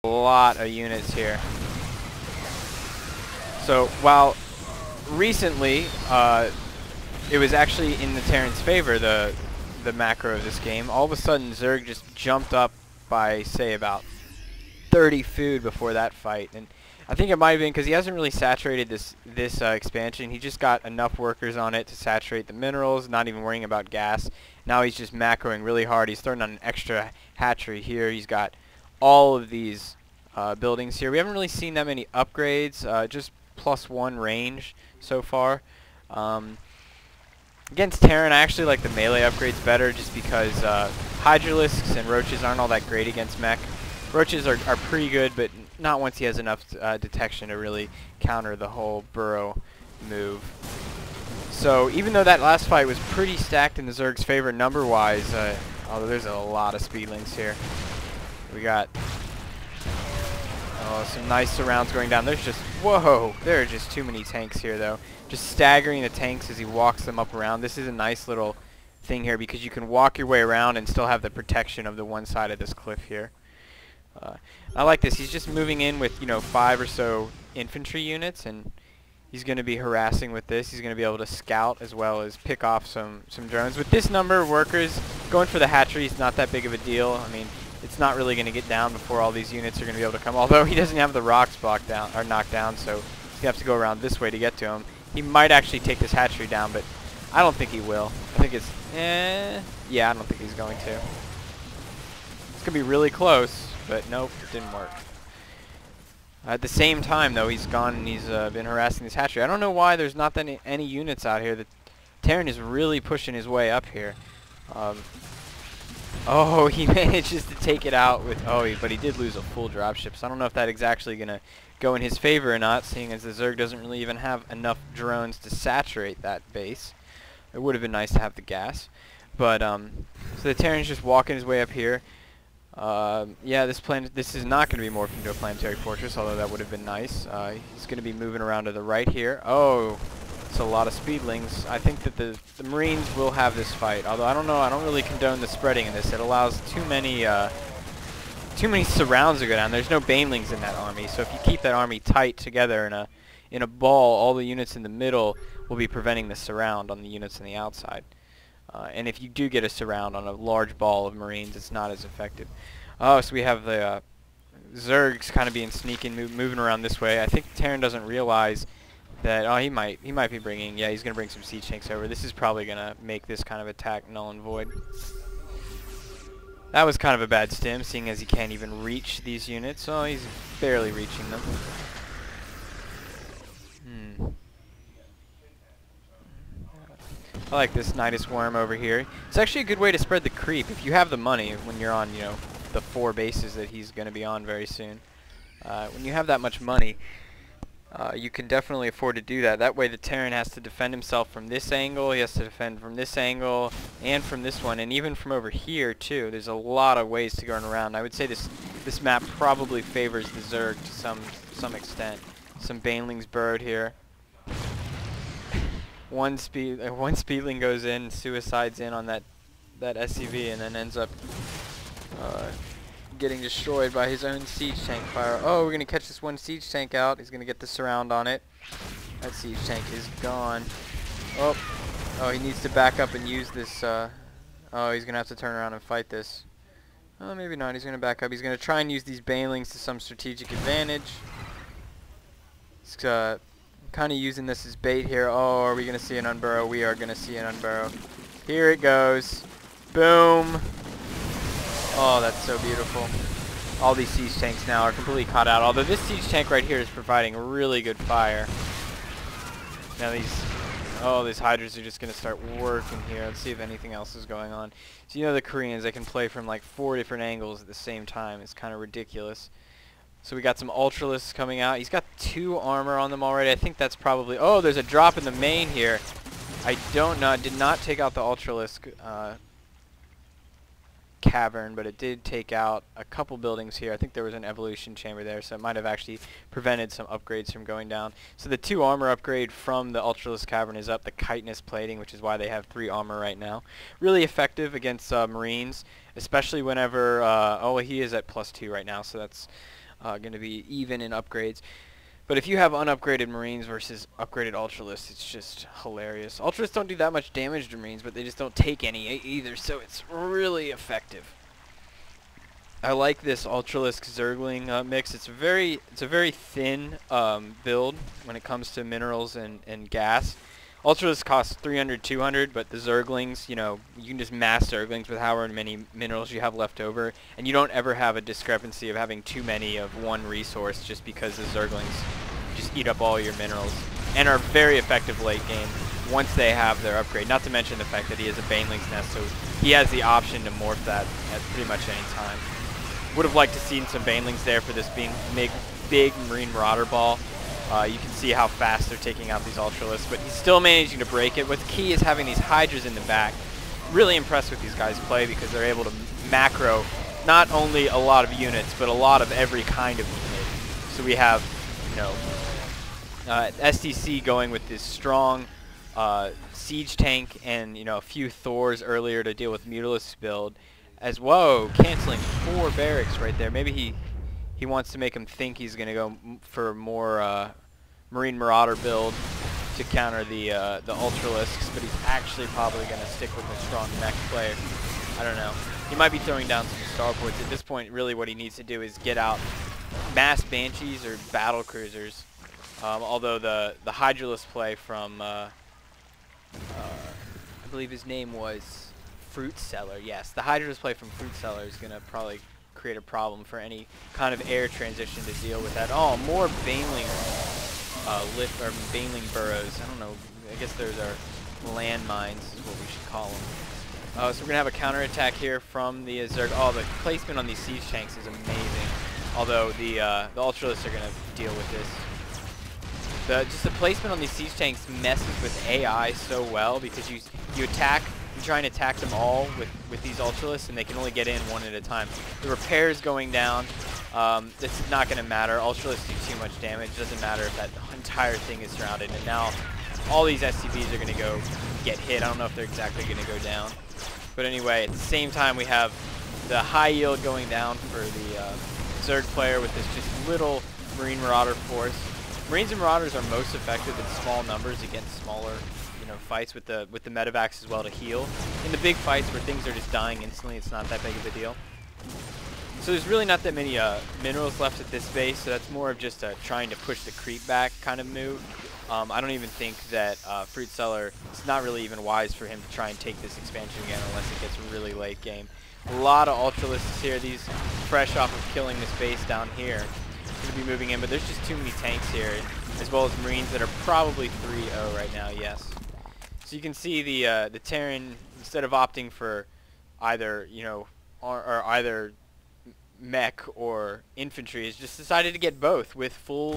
a lot of units here. So while recently it was actually in the Terran's favor, the macro of this game, all of a sudden Zerg just jumped up by, say, about 30 food before that fight. And I think it might have been because he hasn't really saturated this expansion. He just got enough workers on it to saturate the minerals, not even worrying about gas. Now he's just macroing really hard. He's throwing on an extra hatchery here. He's got all of these buildings here. We haven't really seen that many upgrades, just +1 range so far. Against Terran, I actually like the melee upgrades better just because Hydralisks and Roaches aren't all that great against mech. Roaches are pretty good, but not once he has enough detection to really counter the whole burrow move. So even though that last fight was pretty stacked in the Zerg's favor number-wise, although there's a lot of speedlings here. We got some nice surrounds going down. There's just, whoa, there are just too many tanks here though. Just staggering the tanks as he walks them up around. This is a nice little thing here because you can walk your way around and still have the protection of the one side of this cliff here. I like this. He's just moving in with, 5 or so infantry units, and he's going to be harassing with this. He's going to be able to scout as well as pick off some drones. With this number of workers, going for the hatchery is not that big of a deal. I mean, it's not really going to get down before all these units are going to be able to come. Although he doesn't have the rocks blocked down or knocked down, so he's going to have to go around this way to get to him. He might actually take this hatchery down, but I don't think he will. I think it's, yeah, I don't think he's going to. It's going to be really close. But nope, it didn't work. At the same time, though, he's gone and he's been harassing this hatchery. I don't know why there's not any units out here. The Terran is really pushing his way up here. Oh, he manages to take it out with... but he did lose a full dropship, so I don't know if that is actually going to go in his favor or not, seeing as the Zerg doesn't really even have enough drones to saturate that base. It would have been nice to have the gas. But, so the Terran's just walking his way up here. Yeah, this is not going to be morphed into a planetary fortress, although that would have been nice. He's going to be moving around to the right here. Oh, it's a lot of speedlings. I think that the Marines will have this fight, although I don't know. I don't really condone the spreading in this. It allows too many surrounds to go down. There's no banelings in that army, so if you keep that army tight together in a ball, all the units in the middle will be preventing the surround on the units on the outside. And if you do get a surround on a large ball of Marines, it's not as effective. Oh, so we have the Zergs kind of being sneaking, moving around this way. I think Terran doesn't realize that. Oh, he might be bringing. Yeah, he's gonna bring some siege tanks over. This is probably gonna make this kind of attack null and void. That was kind of a bad stim, seeing as he can't even reach these units. Oh, he's barely reaching them. I like this Nidus Worm over here. It's actually a good way to spread the creep if you have the money when you're on, the 4 bases that he's going to be on very soon. When you have that much money, you can definitely afford to do that. That way the Terran has to defend himself from this angle, he has to defend from this angle, and from this one, and even from over here too. There's a lot of ways to go around. I would say this map probably favors the Zerg to some extent. Some Banelings burrowed here. One speedling goes in, suicides in on that SCV, and then ends up getting destroyed by his own siege tank fire. Oh, we're gonna catch this one siege tank out. He's gonna get the surround on it. That siege tank is gone. Oh, he needs to back up and use this. Oh, he's gonna have to turn around and fight this. Oh, maybe not. He's gonna back up. He's gonna try and use these banelings to some strategic advantage. He's kind of using this as bait here. Oh, are we going to see an unburrow? We are going to see an unburrow. Here it goes. Boom. Oh, that's so beautiful. All these siege tanks now are completely caught out. Although this siege tank right here is providing really good fire. Now these hydras are just going to start working here. Let's see if anything else is going on. So the Koreans, they can play from like 4 different angles at the same time. It's kind of ridiculous. So we got some Ultralisks coming out. He's got 2 armor on them already. I think that's probably... Oh, there's a drop in the main here. I don't know. It did not take out the Ultralisk cavern, but it did take out a couple buildings here. I think there was an evolution chamber there, so it might have actually prevented some upgrades from going down. So the 2 armor upgrade from the Ultralisk cavern is up, the chitinous plating, which is why they have 3 armor right now. Really effective against Marines, especially whenever... oh, he is at +2 right now, so that's... going to be even in upgrades. But if you have unupgraded Marines versus upgraded Ultralists, it's just hilarious. Ultralists don't do that much damage to Marines, but they just don't take any either, so it's really effective. I like this Ultralisk Zergling mix. It's a very thin build when it comes to minerals and gas. Ultralisk costs 300, 200, but the Zerglings, you know, you can just mass Zerglings with however many minerals you have left over, and you don't ever have a discrepancy of having too many of one resource just because the Zerglings just eat up all your minerals and are very effective late game once they have their upgrade. Not to mention the fact that he has a Baneling's Nest, so he has the option to morph that at pretty much any time. Would have liked to seen some Banelings there for this being big Marine Marauder ball. You can see how fast they're taking out these Ultralisks, but he's still managing to break it. What's key is having these Hydras in the back. Really impressed with these guys' play because they're able to macro not only a lot of units, but a lot of every kind of unit. So we have, you know, STC going with this strong siege tank and, you know, a few Thors earlier to deal with Mutalisk build. As whoa, canceling 4 barracks right there. Maybe he wants to make him think he's going to go for more Marine Marauder build to counter the Ultralisks, but he's actually probably going to stick with a strong mech player. I don't know. He might be throwing down some starports. At this point, really what he needs to do is get out mass Banshees or battle cruisers. Although the Hydralisk play from, I believe his name was FruitSeller. Yes, the Hydralisk play from FruitSeller is going to probably create a problem for any kind of air transition to deal with that. Oh, more Baneling Baneling burrows. I don't know. I guess those are landmines is what we should call them. So we're going to have a counterattack here from the Zerg. Oh, the placement on these siege tanks is amazing. Although the Ultralists are going to deal with this. Just the placement on these siege tanks messes with AI so well because you attack. You try and attack them all with these Ultralists, and they can only get in one at a time. The repairs going down, this is not going to matter. Ultralists do too much damage. It doesn't matter if that entire thing is surrounded. And now all these SCVs are going to go get hit. I don't know if they're exactly going to go down. But anyway, at the same time, we have the high yield going down for the Zerg player with this just little Marine Marauder force. Marines and Marauders are most effective in small numbers against smaller fights with the medevacs as well to heal. In the big fights where things are just dying instantly, it's not that big of a deal. So there's really not that many minerals left at this base, so that's more of just trying to push the creep back kind of move. I don't even think that FruitSeller, it's not really even wise for him to try and take this expansion again unless it gets really late game. A lot of Ultralists here, these fresh off of killing this base down here. Going to be moving in, but there's just too many tanks here, as well as Marines that are probably 3-0 right now, yes. So you can see the Terran, instead of opting for either, you know, or either mech or infantry, has just decided to get both with full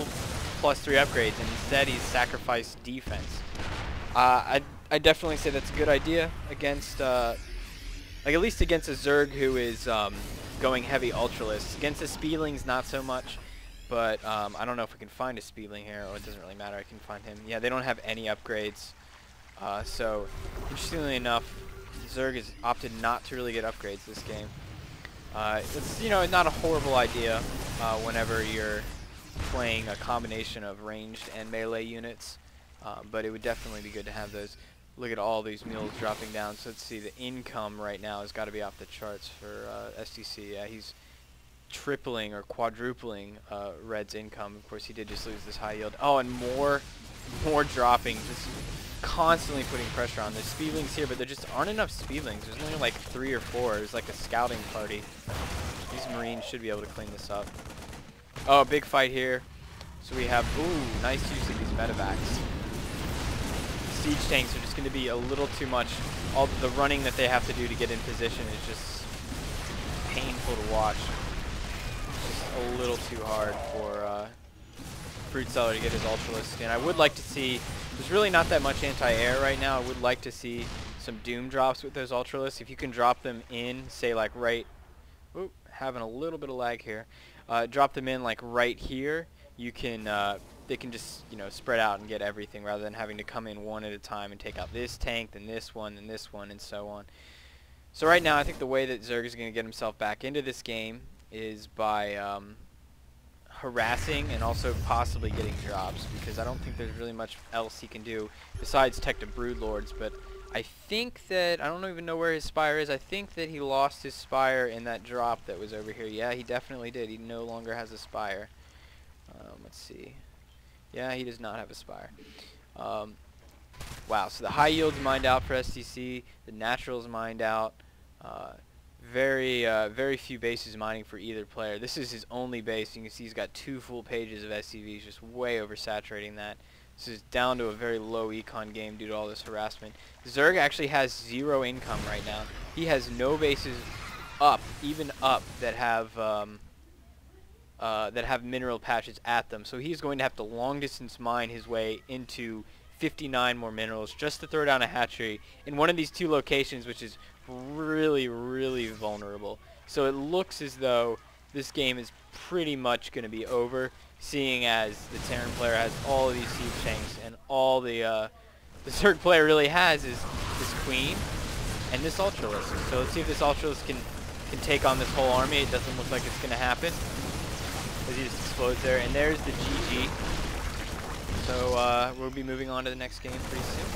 +3 upgrades, and instead he's sacrificed defense. I definitely say that's a good idea against, like at least against a Zerg who is going heavy Ultralists. Against the Speedlings, not so much. But I don't know if we can find a Speedling here. Oh, it doesn't really matter. I can find him. Yeah, they don't have any upgrades. So, interestingly enough, Zerg has opted not to really get upgrades this game. It's, you know, not a horrible idea whenever you're playing a combination of ranged and melee units. But it would definitely be good to have those. Look at all these mules dropping down. So let's see, the income right now has got to be off the charts for STC. Yeah, he's tripling or quadrupling Red's income. Of course, he did just lose this high yield. Oh, and more dropping, just constantly putting pressure on. There's Speedlings here, but there just aren't enough Speedlings. There's only like 3 or 4. There's like a scouting party. These Marines should be able to clean this up. Oh, big fight here. So we have, ooh, nice use of these medevacs. Siege tanks are just going to be a little too much. All the running that they have to do to get in position is just painful to watch. Just a little too hard for FruitSeller to get his Ultralisk in. I would like to see, there's really not that much anti-air right now. I would like to see some Doom drops with those Ultralisks. If you can drop them in, say like right, oop, having a little bit of lag here. Drop them in like right here. You can, they can just, you know, spread out and get everything rather than having to come in one at a time and take out this tank, then this one, and so on. So right now, I think the way that Zerg is going to get himself back into this game is by harassing and also possibly getting drops, because I don't think there's really much else he can do besides tech to Broodlords. But I think that, I don't even know where his Spire is. I think that he lost his Spire in that drop that was over here. Yeah, he definitely did. He no longer has a Spire. Let's see. Yeah, he does not have a Spire. Wow, so the high yield's mined out for STC, the natural's mined out. Very few bases mining for either player. This is his only base. You can see he's got 2 full pages of SCVs, just way oversaturating that. This is down to a very low econ game due to all this harassment. Zerg actually has 0 income right now. He has no bases up, even up, that have mineral patches at them. So he's going to have to long distance mine his way into 59 more minerals just to throw down a hatchery in one of these 2 locations, which is really vulnerable. So it looks as though this game is pretty much going to be over, seeing as the Terran player has all of these siege tanks, and all the Zerg player really has is this queen and this Ultralisk. So let's see if this Ultralisk can take on this whole army. It doesn't look like it's going to happen, because he just explodes there. And there's the GG. So we'll be moving on to the next game pretty soon.